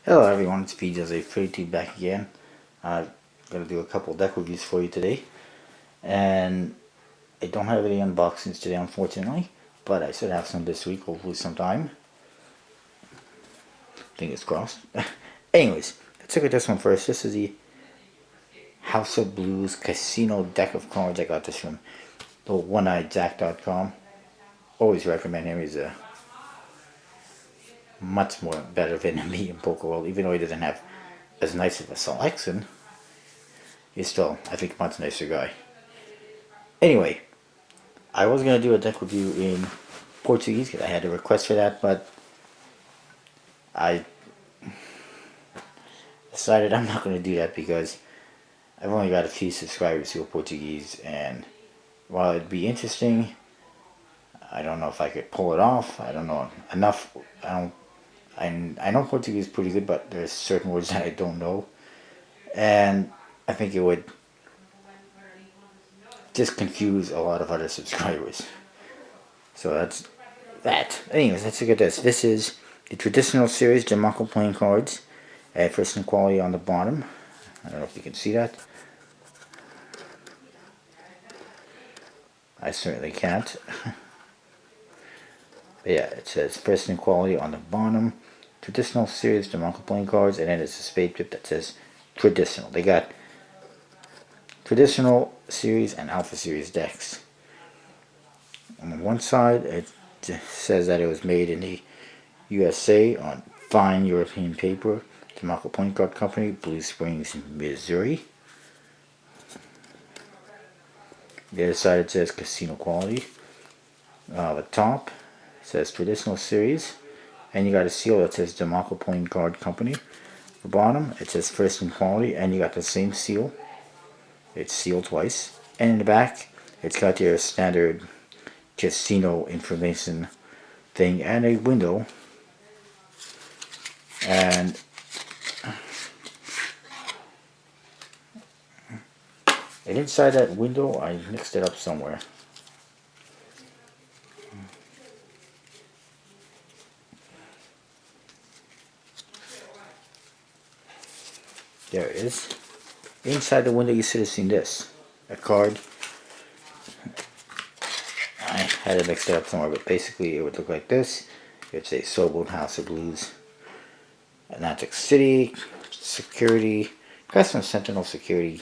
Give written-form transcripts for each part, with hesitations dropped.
Hello everyone, it's PJ32 back again. I'm going to do a couple deck reviews for you today. And I don't have any unboxings today unfortunately, but I should have some this week, hopefully sometime. Fingers crossed. Anyways, let's look at this one first. This is the House of Blues Casino deck of cards. I got this from the oneeyedjack.com. Always recommend him. He's a much more better than me in poker world, even though he doesn't have as nice of a selection. He's still, I think, a much nicer guy. Anyway, I was going to do a deck review in Portuguese because I had a request for that, but I decided I'm not going to do that because I've only got a few subscribers who are Portuguese, and while it'd be interesting, I don't know if I could pull it off. I don't know enough. I know Portuguese pretty good, but there's certain words that I don't know, and I think it would just confuse a lot of other subscribers. So that's that. Anyways, let's look at this. This is the traditional series Gemaco playing cards. First in quality on the bottom. I don't know if you can see that. I certainly can't. But yeah, it says first in quality on the bottom. Traditional series Gemaco playing cards, and then it's a spade tip that says traditional. They got traditional series and alpha series decks. On one side, it says that it was made in the USA on fine European paper. Gemaco Playing Card Company, Blue Springs, Missouri. The other side it says casino quality. The top says traditional series, and you got a seal that says Gemaco Playing Card Company. The bottom it says first in quality, and you got the same seal. It's sealed twice, and in the back it's got your standard casino information thing and a window. And inside that window, I mixed it up somewhere. There it is. Inside the window, you should have seen this. A card. I had it mixed up somewhere, but basically it would look like this. It's a Sobel House of Blues. Atlantic City. Security. Custom Sentinel Security.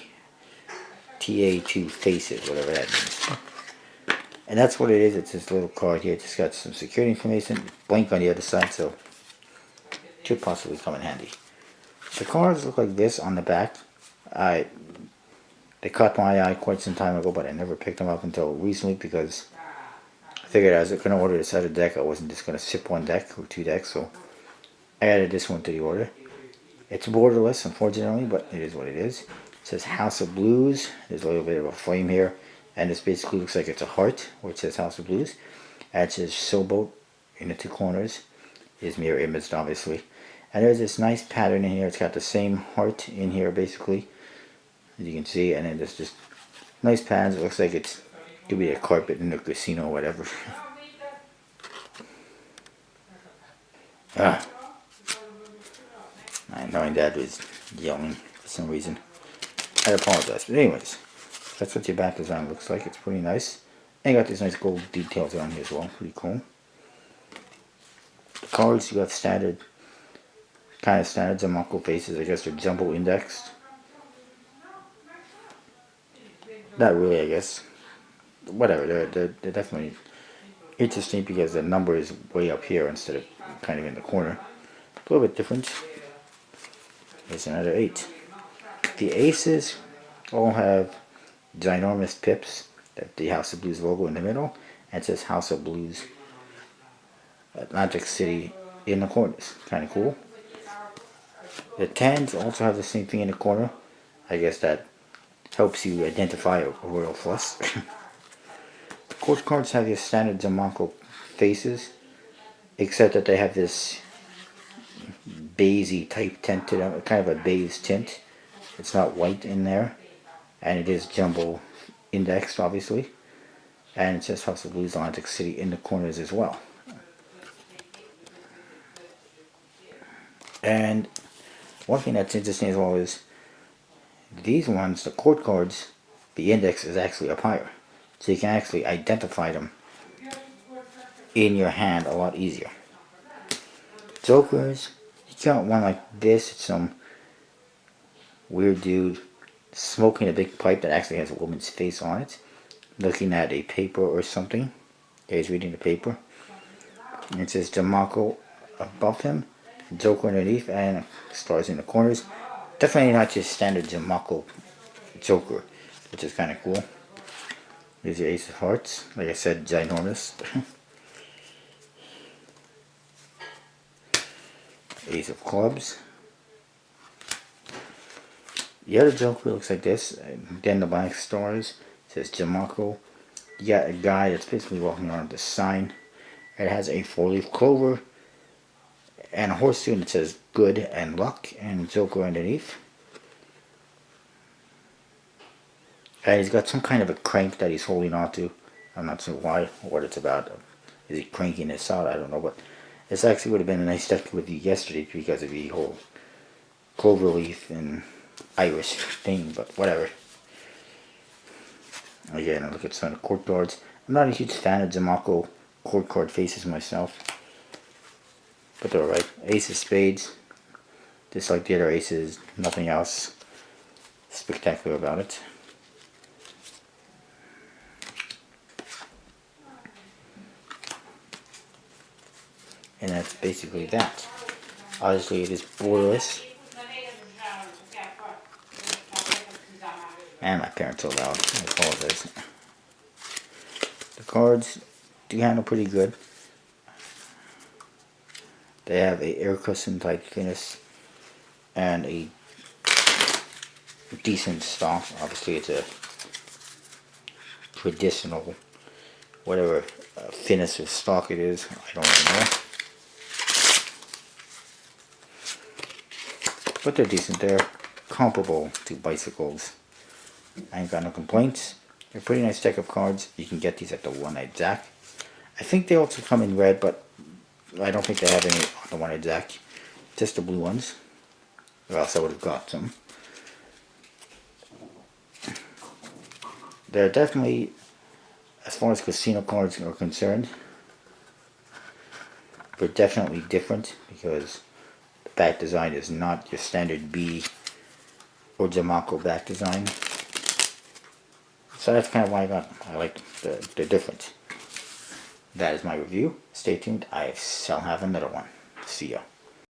TA2 Faces, whatever that means. And that's what it is. It's this little card here. It's just got some security information. Blank on the other side, so it should possibly come in handy. The cards look like this on the back. They caught my eye quite some time ago, but I never picked them up until recently because I figured I was going to order this other deck. I wasn't just going to ship one deck or two decks, so I added this one to the order. It's borderless, unfortunately, but it is what it is. It says House of Blues. There's a little bit of a flame here, and this basically looks like it's a heart where it says House of Blues. And it says Showboat in the two corners. Is mirror imaged, obviously. And there's this nice pattern in here. It's got the same heart in here, basically, as you can see. And then there's just nice patterns. It looks like it could be a carpet in a casino or whatever. My annoying dad was yelling for some reason. I apologize. But anyways, that's what your back design looks like. It's pretty nice. And you got these nice gold details on here as well. Pretty cool. The cards, you have standard, kind of standard Gemaco faces. I guess they're jumbo indexed. Not really, I guess. Whatever, they're definitely interesting because the number is way up here instead of kind of in the corner. A little bit different. There's another 8. The aces all have ginormous pips. The House of Blues logo in the middle, and it says House of Blues Atlantic City in the corners. Kind of cool. The 10s also have the same thing in the corner. I guess that helps you identify a royal flush. The court cards have your standard Gemaco faces, except that they have this beigey type tint to them, kind of a beige tint. It's not white in there, and it is jumbo indexed, obviously. And it says House of Blues Atlantic City in the corners as well. And One thing that's interesting as well is these ones, the court cards, the index is actually up higher. So you can actually identify them in your hand a lot easier. Jokers, you got one like this, it's some weird dude smoking a big pipe that actually has a woman's face on it, looking at a paper or something. Yeah, he's reading the paper. And it says Gemaco above him, Joker underneath, and stars in the corners. Definitely not just standard Gemaco Joker, which is kind of cool. Here's your Ace of Hearts. Like I said, ginormous. Ace of Clubs. The other Joker looks like this. And then the black stars. It says Gemaco. You got a guy that's basically walking around with a sign. It has a 4-leaf clover and a horseshoe, and it says good and luck, and Joker underneath. And he's got some kind of a crank that he's holding on to. I'm not sure why, or what it's about. Is he cranking this out? I don't know, but this actually would have been a nice deck with you yesterday because of the whole clover leaf and iris thing, but whatever. Again, I look at some of the court cards. I'm not a huge fan of Gemaco court card faces myself, but they're alright. Ace of Spades, just like the other aces, nothing else spectacular about it. And that's basically that. Obviously it is borderless. And my parents are loud, I apologize. The cards do handle pretty good. They have a air cushion type finish and a decent stock. Obviously it's a traditional, whatever finish or stock it is, I don't really know. But they're decent, they're comparable to bicycles. I ain't got no complaints. They're a pretty nice deck of cards. You can get these at the one-eyed Zack. I think they also come in red, but I don't think they have any on the one-eyed Zack. Just the blue ones. Or else I would have got some. They're definitely, as far as casino cards are concerned, they're definitely different because the back design is not your standard B or Gemaco back design. So that's kind of why I like the difference. That is my review. Stay tuned. I shall have another one. See ya.